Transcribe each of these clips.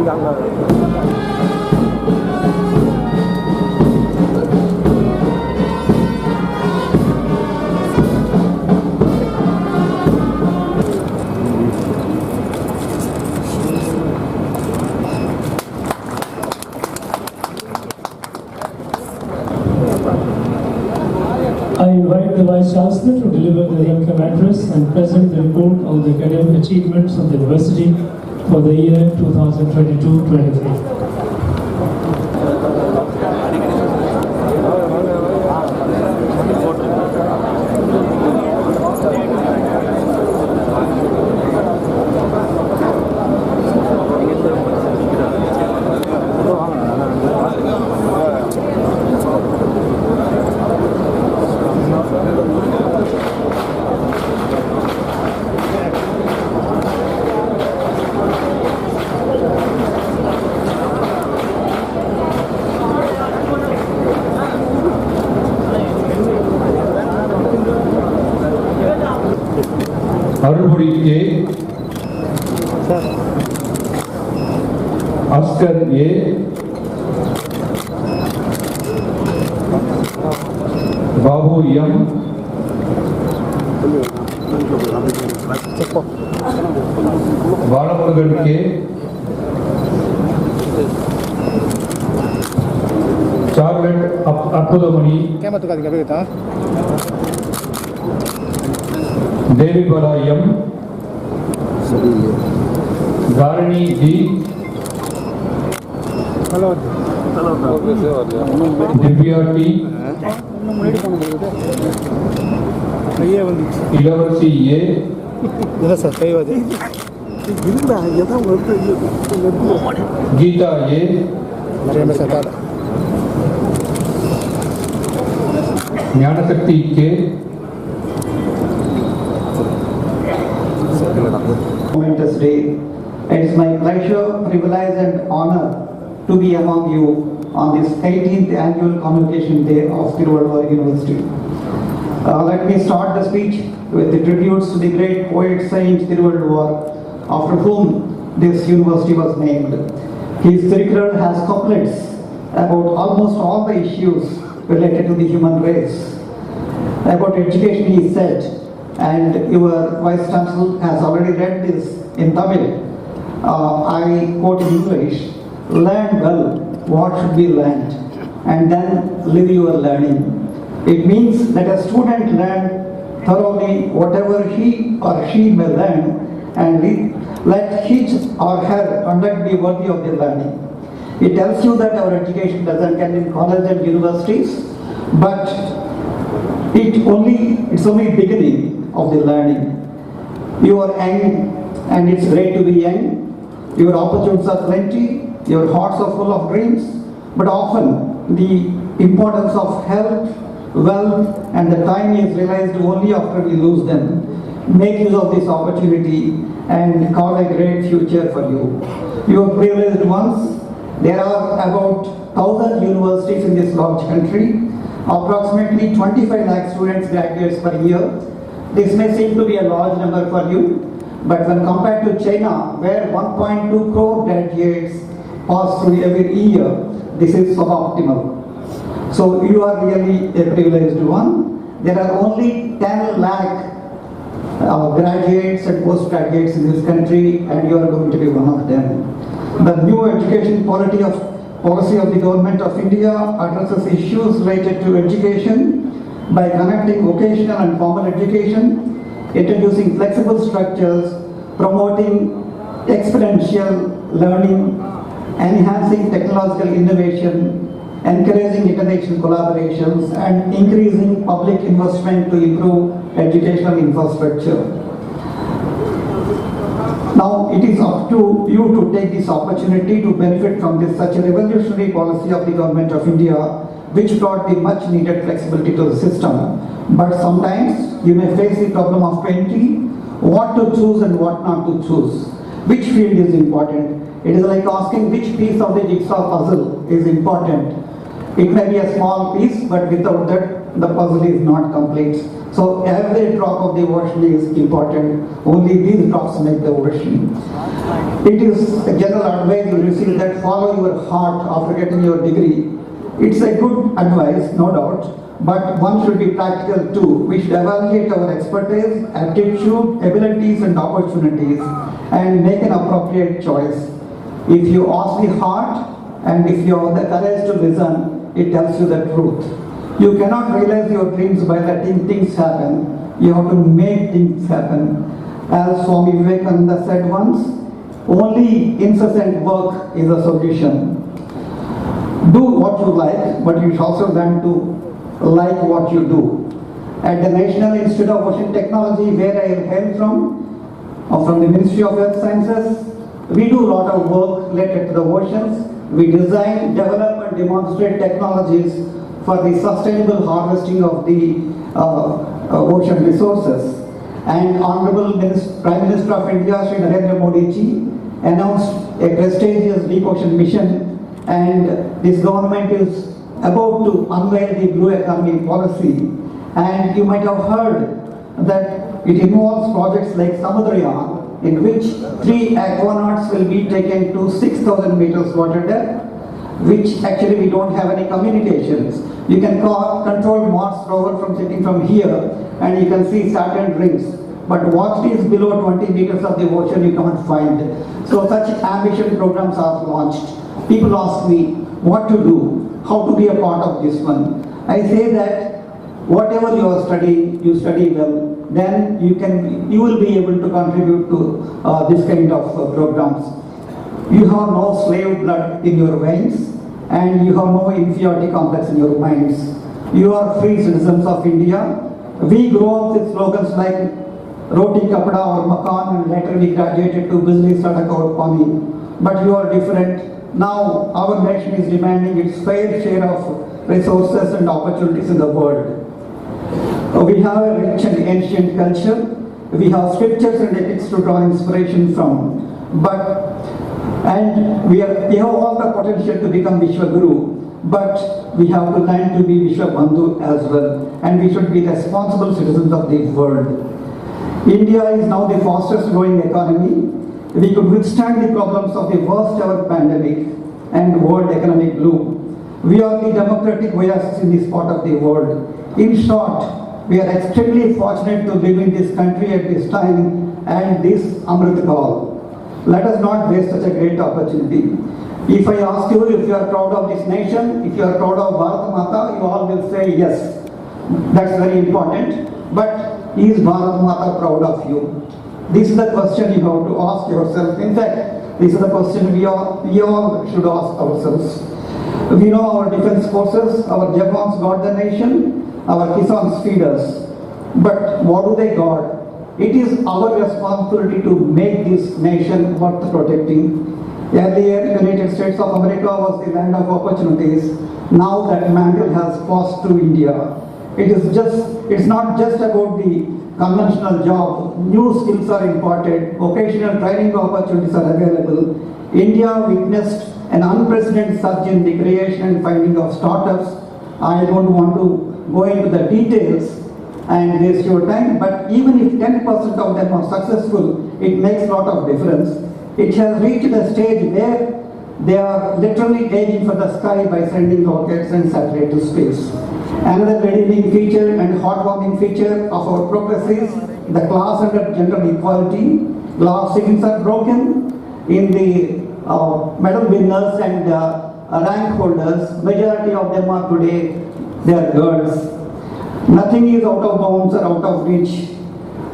I invite the Vice Chancellor to deliver the welcome address and present the report on the academic achievements of the University for the year 2022-23. Arunpuri K Askar A Babu M Balamurugan K Charlet Arputhamani Devibala M Garani D Divya T Ilavarasi A Geetha A Gnanasakthi K Momentous day. It is my pleasure, privilege and honor to be among you on this 18th annual Convocation Day of Tiruvalluvar University. Let me start the speech with the tributes to the great poet Saint Tiruvalluvar, after whom this university was named. His curriculum has couplets about almost all the issues related to the human race. About education he said, and your Vice Chancellor has already read this in Tamil. I quote in English: learn well what should be learned and then live your learning. It means that a student learn thoroughly whatever he or she may learn and let his or her conduct be worthy of the learning. It tells you that our education doesn't end in colleges and universities, but it's only beginning of the learning. You are young and it's great to be young. Your opportunities are plenty, your hearts are full of dreams, but often the importance of health, wealth and the time is realized only after we lose them. Make use of this opportunity and call a great future for you. You are privileged ones. There are about 1,000 universities in this large country. Approximately 25 lakh students graduates per year. This may seem to be a large number for you, but when compared to China, where 1.2 crore graduates pass through every year, this is suboptimal. So you are really a privileged one. There are only 10 lakh graduates and postgraduates in this country, and you are going to be one of them. The new education policy of the Government of India addresses issues related to education by connecting vocational and formal education, introducing flexible structures, promoting exponential learning, enhancing technological innovation, encouraging international collaborations, and increasing public investment to improve educational infrastructure. Now it is up to you to take this opportunity to benefit from this such a revolutionary policy of the Government of India, which brought the much needed flexibility to the system. But sometimes you may face the problem of plenty, what to choose and what not to choose. Which field is important? It is like asking which piece of the jigsaw puzzle is important. It may be a small piece, but without that the puzzle is not complete. So every drop of the ocean is important. Only these drops make the ocean. It is a general advice you receive that follow your heart after getting your degree. It's a good advice, no doubt, but one should be practical too. We should evaluate our expertise, aptitude, abilities and opportunities and make an appropriate choice. If you ask the heart and if you have the courage to listen, it tells you the truth. You cannot realize your dreams by letting things happen. You have to make things happen. As Swami Vivekananda said once, only incessant work is a solution. Do what you like, but you should also learn to like what you do. At the National Institute of Ocean Technology, where I hail from the Ministry of Earth Sciences, we do a lot of work related to the oceans. We design, develop and demonstrate technologies for the sustainable harvesting of the ocean resources. And Honorable Prime Minister of India, Shri Narendra Modi ji, announced a prestigious deep ocean mission, and this government is about to unveil the blue economy policy. And you might have heard that it involves projects like Samudrayan, in which 3 aquanauts will be taken to 6,000 meters water depth, which actually we don't have any communications. You can control Mars rover from sitting from here, and you can see Saturn rings. But what is below 20 meters of the ocean you can't find. So such ambitious programs are launched. People ask me what to do, how to be a part of this one. I say that whatever you are studying, you study well, then you will be able to contribute to this kind of programs. You have no slave blood in your veins, and you have no inferiority complex in your minds. You are free citizens of India. We grow up with slogans like Roti Kapda or Makan, and later we graduated to Bijli Sadak or Pani. But you are different. Now our nation is demanding its fair share of resources and opportunities in the world. We have a rich and ancient culture. We have scriptures and ethics to draw inspiration from. And we have all the potential to become Vishwaguru, but we have to learn to be Vishwabandhu as well. And we should be responsible citizens of the world. India is now the fastest growing economy. We could withstand the problems of the worst ever pandemic and world economic gloom. We are the democratic oasis in this part of the world. In short, we are extremely fortunate to live in this country at this time and this Amrit Kaal. Let us not waste such a great opportunity. If I ask you if you are proud of this nation, if you are proud of Bharat Mata, you all will say yes. That's very important. But is Bharat Mata proud of you? This is the question you have to ask yourself. In fact, this is the question we all should ask ourselves. We know our defense forces, our Jawans guard the nation, our Kisans feed us. But what do they guard? It is our responsibility to make this nation worth protecting. Earlier, United States of America was the land of opportunities. Now that mantle has passed to India. It's not just about the conventional job. New skills are imparted, vocational training opportunities are available. India witnessed an unprecedented surge in the creation and finding of startups. I don't want to go into the details and waste your time, but even if 10% of them are successful, it makes a lot of difference. It has reached a stage where they are literally aiming for the sky by sending rockets and satellites to space. Another redeeming feature and heartwarming feature of our progress is the class under gender equality. Glass ceilings are broken. In the medal winners and rank holders, majority of them are today, they are girls. Nothing is out of bounds or out of reach.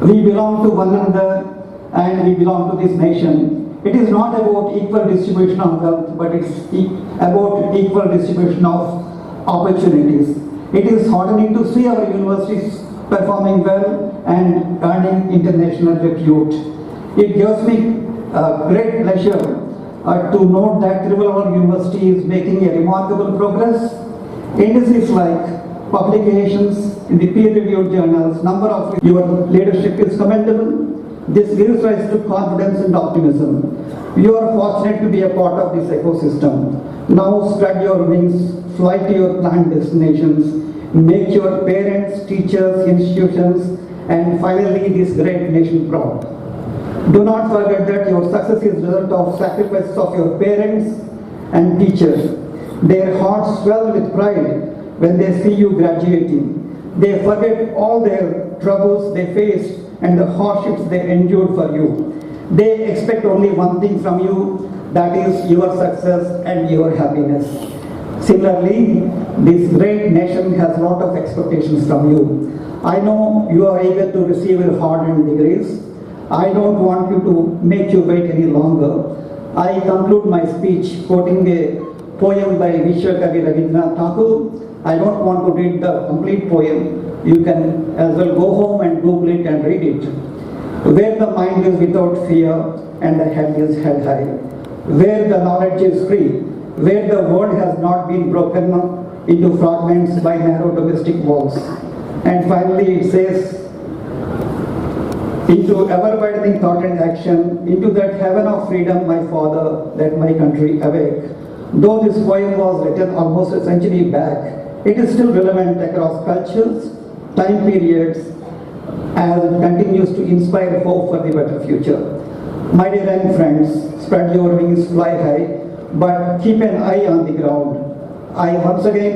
We belong to one another and we belong to this nation. It is not about equal distribution of wealth, but it's about equal distribution of opportunities. It is heartening to see our universities performing well and earning international repute. It gives me great pleasure to note that Tiruvalluvar University is making a remarkable progress. Indices like publications in the peer-reviewed journals, number of your leadership is commendable. This gives rise to confidence and optimism. You are fortunate to be a part of this ecosystem. Now spread your wings, fly to your planned destinations. Make your parents, teachers, institutions, and finally this great nation proud. Do not forget that your success is the result of sacrifices of your parents and teachers. Their hearts swell with pride when they see you graduating. They forget all their troubles they faced and the hardships they endured for you. They expect only one thing from you, that is your success and your happiness. Similarly, this great nation has a lot of expectations from you. I know you are eager to receive your hard-earned degrees. I don't want you to make you wait any longer. I conclude my speech quoting a poem by Vishwakavi Rabindranath Tagore. I don't want to read the complete poem. You can as well go home and Google it and read it. Where the mind is without fear and the head is held high. Where the knowledge is free. Where the world has not been broken into fragments by narrow domestic walls. And finally it says, into ever-widening thought and action, into that heaven of freedom, my father, let my country awake. Though this poem was written almost a century back, it is still relevant across cultures, time periods, as it continues to inspire hope for the better future. My dear young friends, spread your wings, fly high, but keep an eye on the ground. I once again